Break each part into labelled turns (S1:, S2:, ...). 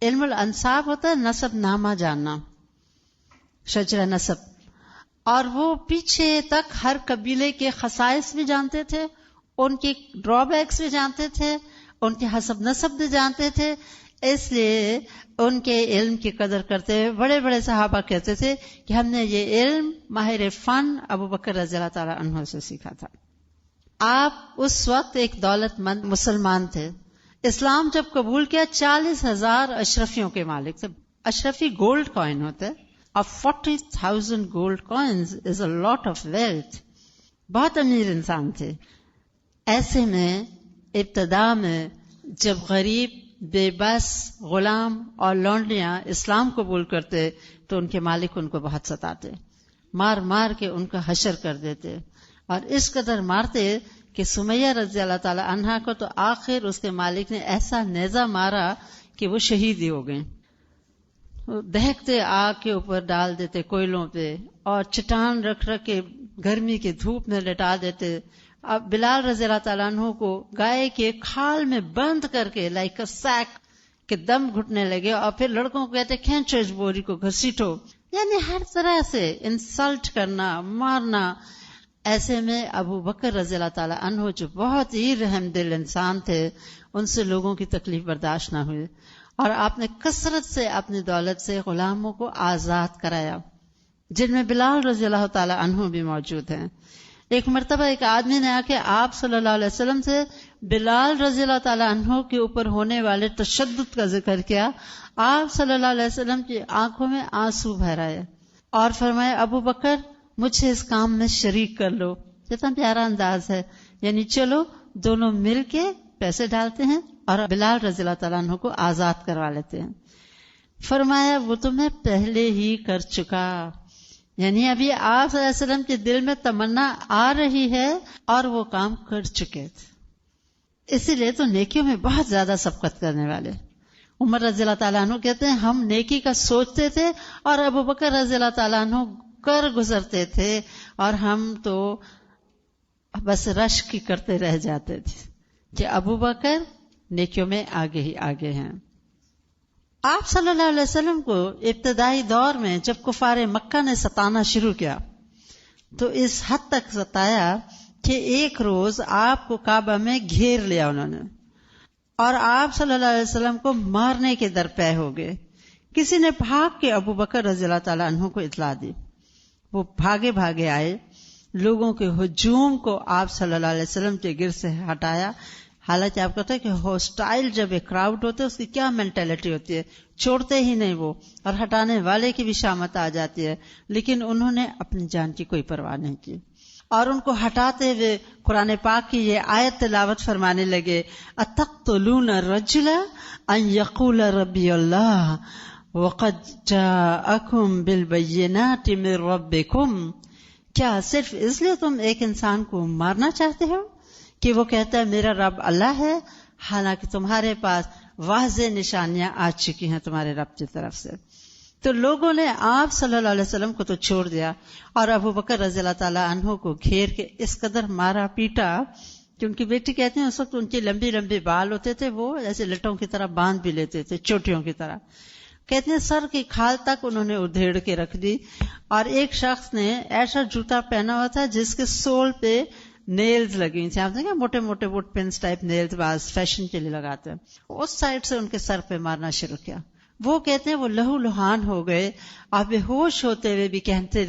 S1: علم الانساب ہوتا ہے نسب نامہ جاننا، شجرہ نسب، اور وہ پیچھے تک ہر قبیلے کے خصائص بھی جانتے تھے، ان کے ڈرا بیکس بھی جانتے تھے، ان کے حسب نسب بھی جانتے تھے. اس لیے ان کے علم کی قدر کرتے ہوئے بڑے بڑے صحابہ کہتے تھے کہ ہم نے یہ علم ماہر فن ابو بکر رضی اللہ تعالی عنہ سے سیکھا تھا. آپ اس وقت ایک دولت مند مسلمان تھے. اسلام جب قبول کیا 40,000 اشرفیوں کے مالک تھے. اشرفی گولڈ کوائن ہوتے اور 40,000 gold coins is a lot of wealth. بہت امیر انسان تھے. ایسے میں ابتدا میں جب غریب، بے بس، غلام اور لونڈیاں اسلام قبول کرتے تو ان کے مالک ان کو بہت ستاتے، مار مار کے ان کا حشر کر دیتے، اور اس قدر مارتے کہ سمیہ رضی اللہ تعالی عنہا کو تو آخر اس کے مالک نے ایسا نیزہ مارا کہ وہ شہید ہی ہو گئے. دہکتے آگ کے اوپر ڈال دیتے کوئلوں پہ، اور چٹان رکھ رکھ کے گرمی کی دھوپ میں لٹا دیتے. اب بلال رضی اللہ تعالیٰ عنہ کو گائے کے کھال میں بند کر کے لائک سیک کے دم گھٹنے لگے، اور پھر لڑکوں کو کہتے کھینچو اس بوری کو، گھسیٹو، یعنی ہر طرح سے انسلٹ کرنا، مارنا. ایسے میں ابو بکر رضی اللہ تعالیٰ عنہ جو بہت ہی رحم دل انسان تھے، ان سے لوگوں کی تکلیف برداشت نہ ہوئی، اور آپ نے کثرت سے اپنی دولت سے غلاموں کو آزاد کرایا، جن میں بلال رضی اللہ تعالیٰ عنہ بھی موجود ہیں. ایک مرتبہ ایک آدمی نے آ کے آپ صلی اللہ علیہ وسلم سے بلال رضی اللہ تعالیٰ عنہ کے اوپر ہونے والے تشدد کا ذکر کیا. آپ صلی اللہ علیہ وسلم کی آنکھوں میں آنسو بہہ آئے اور فرمایا ابو بکر مجھے اس کام میں شریک کر لو. کتنا پیارا انداز ہے، یعنی چلو دونوں مل کے پیسے ڈالتے ہیں اور بلال رضی اللہ تعالیٰ عنہ کو آزاد کروا لیتے ہیں. فرمایا وہ تو میں پہلے ہی کر چکا، یعنی ابھی آپ صلی اللہ علیہ وسلم کے دل میں تمنا آ رہی ہے اور وہ کام کر چکے تھے. اسی لیے تو نیکیوں میں بہت زیادہ سبقت کرنے والے. عمر رضی اللہ تعالیٰ عنہ کہتے ہیں ہم نیکی کا سوچتے تھے اور ابو بکر رضی اللہ تعالیٰ عنہ کر گزرتے تھے، اور ہم تو بس رشک ہی کرتے رہ جاتے تھے کہ ابو بکر نیکیوں میں آگے ہی آگے ہیں. آپ صلی اللہ علیہ وسلم کو ابتدائی دور میں جب کفار مکہ نے ستانا شروع کیا تو اس حد تک ستایا کہ ایک روز آپ کو کعبہ میں گھیر لیا انہوں نے، اور آپ صلی اللہ علیہ وسلم کو مارنے کے درپے ہو گئے. کسی نے بھاگ کے ابو بکر رضی اللہ تعالیٰ عنہ کو اطلاع دی. وہ بھاگے بھاگے آئے، لوگوں کے ہجوم کو آپ صلی اللہ علیہ وسلم کے گرد سے ہٹایا. حالانکہ آپ کو پتہ ہے کہ ہوسٹائل جب ایک کراؤڈ ہوتا ہے اس کی کیا مینٹیلٹی ہوتی ہے، چھوڑتے ہی نہیں وہ، اور ہٹانے والے کی بھی شامت آ جاتی ہے. لیکن انہوں نے اپنی جان کی کوئی پرواہ نہیں کی، اور ان کو ہٹاتے ہوئے قرآن پاک کی یہ آیت تلاوت فرمانے لگے اتقتلون الرجل ان یقول ربی اللہ وقد جاءکم بالبینات من ربکم. کیا صرف اس لیے تم ایک انسان کو مارنا چاہتے ہو کہ وہ کہتا ہے میرا رب اللہ ہے، حالانکہ تمہارے پاس واضح نشانیاں آ چکی ہیں تمہارے رب کی طرف سے. تو لوگوں نے آپ صلی اللہ علیہ وسلم کو تو چھوڑ دیا، اور ابو بکر رضی اللہ تعالیٰ عنہ کو گھیر کے اس قدر مارا پیٹا کہ ان کی بیٹی کہتے ہیں اس وقت ان کی لمبی لمبی بال ہوتے تھے، وہ ایسے لٹوں کی طرح باندھ بھی لیتے تھے، چوٹیوں کی طرح. کہتے ہیں سر کی کھال تک انہوں نے ادھیڑ کے رکھ دی. اور ایک شخص نے ایسا جوتا پہنا ہوا تھا جس کے سول پہ نیلز لگی تھیں. آپ دیکھیں موٹے موٹے ووڈ پنس ٹائپ نیلز بعض فیشن کے لیے لگاتے ہیں. اس سائڈ سے ان کے سر پہ مارنا شروع کیا. وہ کہتے ہیں وہ لہو لہان ہو گئے، اور بے ہوش ہوتے ہوئے بھی کہتے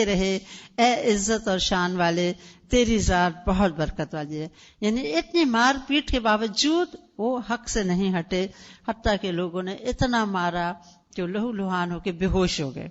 S1: رہے اے عزت اور شان والے تیری ذات بہت برکت والی ہے. یعنی اتنی مار پیٹ کے باوجود وہ حق سے نہیں ہٹے، حتیٰ کہ لوگوں نے اتنا مارا کہ وہ لہو لہان ہو کے بے ہوش ہو گئے.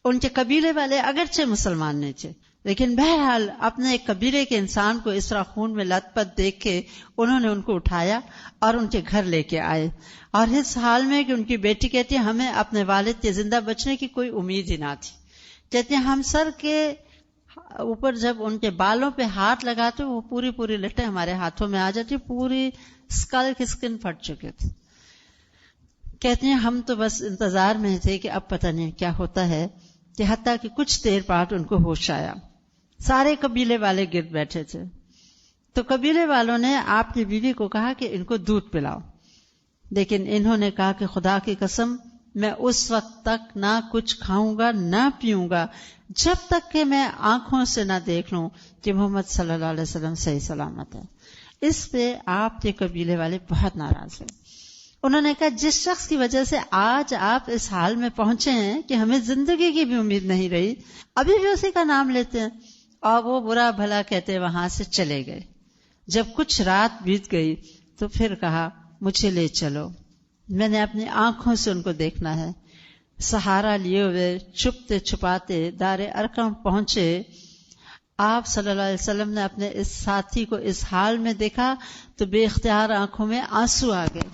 S1: ان کے قبیلے والے اگرچہ مسلمان نہیں تھے، لیکن بہرحال اپنے ایک قبیلے کے انسان کو اس طرح خون میں لت پت دیکھ کے انہوں نے ان کو اٹھایا اور ان کے گھر لے کے آئے. اور اس حال میں کہ ان کی بیٹی کہتی ہے ہمیں اپنے والد کے زندہ بچنے کی کوئی امید ہی نہ تھی. کہتی ہیں ہم سر کے اوپر جب ان کے بالوں پہ ہاتھ لگاتے وہ پوری لٹیں ہمارے ہاتھوں میں آ جاتی، پوری اسکل کی اسکن پھٹ چکے تھے. کہتے ہیں ہم تو بس انتظار میں تھے کہ اب پتہ نہیں کیا ہوتا ہے، کہ حتیٰ کہ کچھ دیر بعد ان کو ہوش آیا. سارے قبیلے والے گرد بیٹھے تھے، تو قبیلے والوں نے آپ کی بیوی کو کہا کہ ان کو دودھ پلاؤ. لیکن انہوں نے کہا کہ خدا کی قسم میں اس وقت تک نہ کچھ کھاؤں گا نہ پیوں گا جب تک کہ میں آنکھوں سے نہ دیکھ لوں کہ محمد صلی اللہ علیہ وسلم صحیح سلامت ہے. اس پہ آپ کے قبیلے والے بہت ناراض ہوئے. انہوں نے کہا جس شخص کی وجہ سے آج آپ اس حال میں پہنچے ہیں کہ ہمیں زندگی کی بھی امید نہیں رہی، ابھی بھی اسی کا نام لیتے ہیں. اور وہ برا بھلا کہتے وہاں سے چلے گئے. جب کچھ رات بیت گئی تو پھر کہا مجھے لے چلو، میں نے اپنی آنکھوں سے ان کو دیکھنا ہے. سہارا لیے ہوئے چھپتے چھپاتے دار ارقم پہنچے. آپ صلی اللہ علیہ وسلم نے اپنے اس ساتھی کو اس حال میں دیکھا تو بے اختیار آنکھوں میں آنسو آ گئے.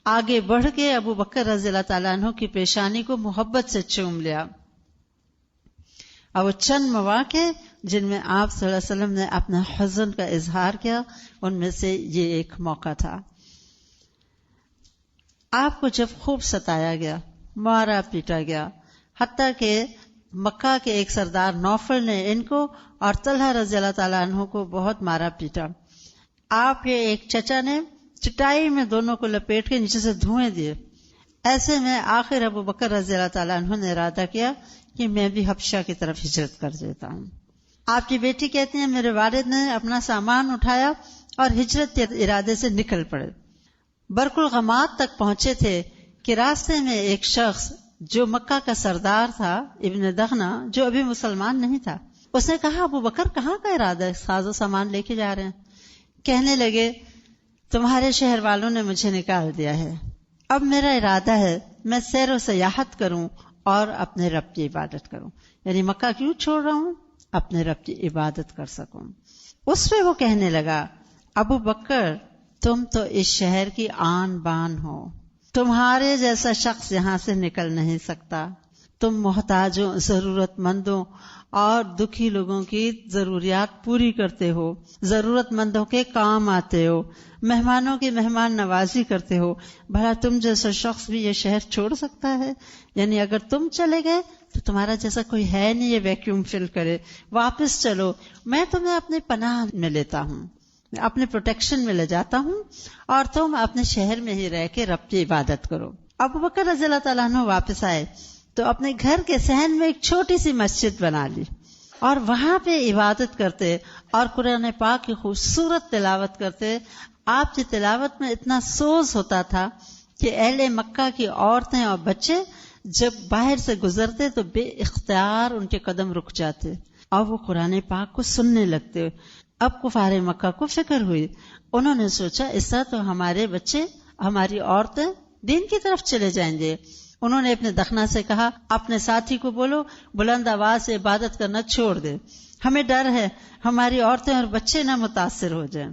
S1: آگے بڑھ کے ابو بکر رضی اللہ تعالیٰ عنہ کی پیشانی کو محبت سے چوم لیا. اور وہ چند مواقع جن میں آپ صلی اللہ علیہ وسلم نے اپنا حزن کا اظہار کیا ان میں سے یہ ایک موقع تھا. آپ کو جب خوب ستایا گیا، مارا پیٹا گیا، حتیٰ کہ مکہ کے ایک سردار نوفل نے ان کو اور طلحہ رضی اللہ تعالیٰ عنہ کو بہت مارا پیٹا. آپ کے ایک چچا نے چٹائی میں دونوں کو لپیٹ کے نیچے سے دھوئیں دیے. ایسے میں آخر ابو بکر رضی اللہ تعالیٰ عنہ نے ارادہ کیا کہ میں بھی حبشہ کی طرف ہجرت کر دیتا ہوں. آپ کی بیٹی کہتی ہیں میرے والد نے اپنا سامان اٹھایا اور ہجرت کے ارادے سے نکل پڑے. برق الغمات تک پہنچے تھے کہ راستے میں ایک شخص جو مکہ کا سردار تھا ابن دغنہ، جو ابھی مسلمان نہیں تھا، اس نے کہا ابو بکر کہاں کا ارادہ ہے؟ ساز و سامان لے کے جا رہے ہیں. کہنے لگے تمہارے شہر والوں نے مجھے نکال دیا ہے، اب میرا ارادہ ہے میں سیر و سیاحت کروں اور اپنے رب کی عبادت کروں. یعنی مکہ کیوں چھوڑ رہا ہوں؟ اپنے رب کی عبادت کر سکوں. اس پہ وہ کہنے لگا ابو بکر تم تو اس شہر کی آن بان ہو، تمہارے جیسا شخص یہاں سے نکل نہیں سکتا. تم محتاجوں، ضرورت مندوں اور دکھی لوگوں کی ضروریات پوری کرتے ہو، ضرورت مندوں کے کام آتے ہو، مہمانوں کی مہمان نوازی کرتے ہو. بھلا تم جیسا شخص بھی یہ شہر چھوڑ سکتا ہے؟ یعنی اگر تم چلے گئے تو تمہارا جیسا کوئی ہے نہیں یہ ویکیوم فل کرے. واپس چلو، میں تمہیں اپنے پناہ میں لیتا ہوں، اپنے پروٹیکشن میں لے جاتا ہوں اور تم اپنے شہر میں ہی رہ کے رب کی عبادت کرو. ابو بکر رضی اللہ تعالیٰ عنہ واپس آئے تو اپنے گھر کے صحن میں ایک چھوٹی سی مسجد بنا لی اور وہاں پہ عبادت کرتے اور قرآن پاک کی خوبصورت تلاوت کرتے. آپ کی تلاوت میں اتنا سوز ہوتا تھا کہ اہل مکہ کی عورتیں اور بچے جب باہر سے گزرتے تو بے اختیار ان کے قدم رک جاتے اور وہ قرآن پاک کو سننے لگتے. اب کفار مکہ کو فکر ہوئی، انہوں نے سوچا اس طرح تو ہمارے بچے، ہماری عورتیں دین کی طرف چلے جائیں گے. انہوں نے اپنے دخنا سے کہا اپنے ساتھی کو بولو بلند آواز سے عبادت کرنا چھوڑ دے، ہمیں ڈر ہے ہماری عورتیں اور بچے نہ متاثر ہو جائیں.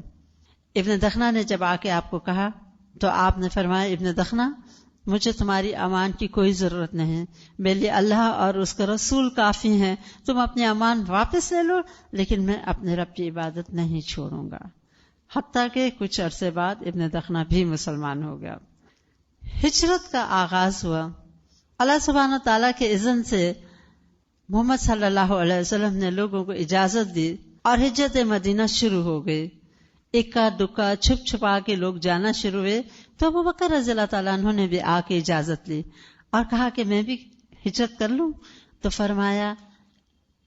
S1: ابن دخنا نے جب آ کے آپ کو کہا تو آپ نے فرمایا ابن دخنا مجھے تمہاری امان کی کوئی ضرورت نہیں، میرے لیے اللہ اور اس کا رسول کافی ہیں. تم اپنے امان واپس لے لو لیکن میں اپنے رب کی عبادت نہیں چھوڑوں گا. حتیٰ کہ کچھ عرصے بعد ابن دخنا بھی مسلمان ہو گیا. ہجرت کا آغاز ہوا. اللہ سبحانہ تعالیٰ کے اذن سے محمد صلی اللہ علیہ وسلم نے لوگوں کو اجازت دی اور ہجرت مدینہ شروع ہو گئی. اکا دکا چھپ چھپا کے لوگ جانا شروع ہوئے تو ابو بکر رضی اللہ تعالیٰ عنہ نے بھی آ کے اجازت لی اور کہا کہ میں بھی ہجرت کر لوں. تو فرمایا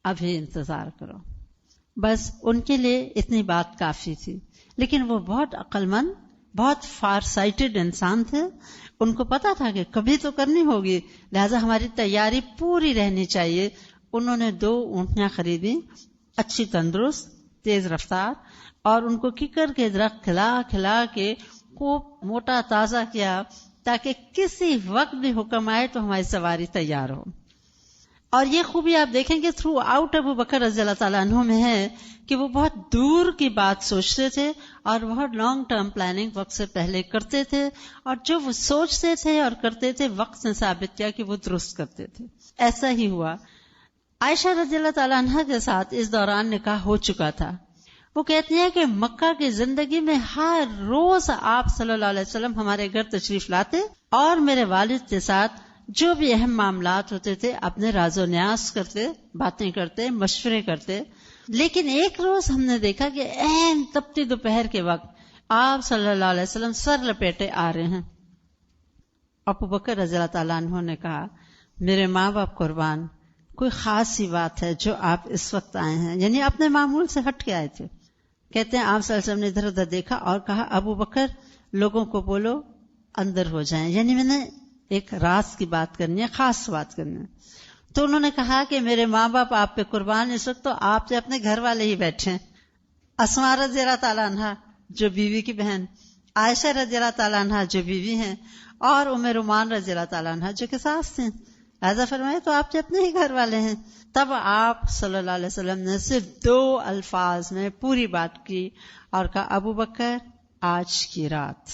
S1: ابھی انتظار کرو. بس ان کے لیے اتنی بات کافی تھی. لیکن وہ بہت عقل مند، بہت فار سائٹڈ انسان تھے. ان کو پتا تھا کہ کبھی تو کرنی ہوگی، لہذا ہماری تیاری پوری رہنی چاہیے. انہوں نے 2 اونٹیاں خریدی، اچھی تندرست، تیز رفتار، اور ان کو ککر کے درخت کھلا کھلا کے خوب موٹا تازہ کیا تاکہ کسی وقت بھی حکم آئے تو ہماری سواری تیار ہو. اور یہ خوبی آپ دیکھیں گے تھرو آؤٹ ابو بکر رضی اللہ تعالیٰ عنہ میں ہے کہ وہ بہت دور کی بات سوچتے تھے اور بہت لانگ ٹرم پلاننگ وقت سے پہلے کرتے تھے، اور جو وہ سوچتے تھے اور کرتے تھے وقت نے ثابت کیا کہ وہ درست کرتے تھے. ایسا ہی ہوا. عائشہ رضی اللہ تعالیٰ عنہ کے ساتھ اس دوران نکاح ہو چکا تھا. وہ کہتی ہیں کہ مکہ کی زندگی میں ہر روز آپ صلی اللہ علیہ وسلم ہمارے گھر تشریف لاتے اور میرے والد کے ساتھ جو بھی اہم معاملات ہوتے تھے اپنے راز و نیاز کرتے، باتیں کرتے، مشورے کرتے. لیکن ایک روز ہم نے دیکھا کہ عین تپتی دوپہر کے وقت آپ صلی اللہ علیہ وسلم سر لپیٹے آ رہے ہیں ابو بکر رضی اللہ تعالیٰ عنہ نے کہا میرے ماں باپ قربان، کوئی خاص سی بات ہے جو آپ اس وقت آئے ہیں؟ یعنی اپنے معمول سے ہٹ کے آئے تھے. کہتے ہیں آپ صلی اللہ علیہ وسلم نے ادھر ادھر دیکھا اور کہا ابو بکر لوگوں کو بولو اندر ہو جائیں، یعنی میں نے ایک راز کی بات کرنی ہے، خاص بات کرنی ہے. تو انہوں نے کہا کہ میرے ماں باپ آپ پہ قربان، اس وقت تو آپ سے اپنے گھر والے ہی بیٹھے ہیں. اسماء رضی اللہ تعالیٰ عنہ جو بیوی کی بہن، عائشہ رضی اللہ تعالیٰ عنہ جو بیوی ہیں، اور ام رومان رضی اللہ تعالیٰ عنہ جو کہ ساس تھیں. لہذا فرمایا تو آپ کے اپنے ہی گھر والے ہیں. تب آپ صلی اللہ علیہ وسلم نے صرف 2 الفاظ میں پوری بات کی اور کہا ابو بکر آج کی رات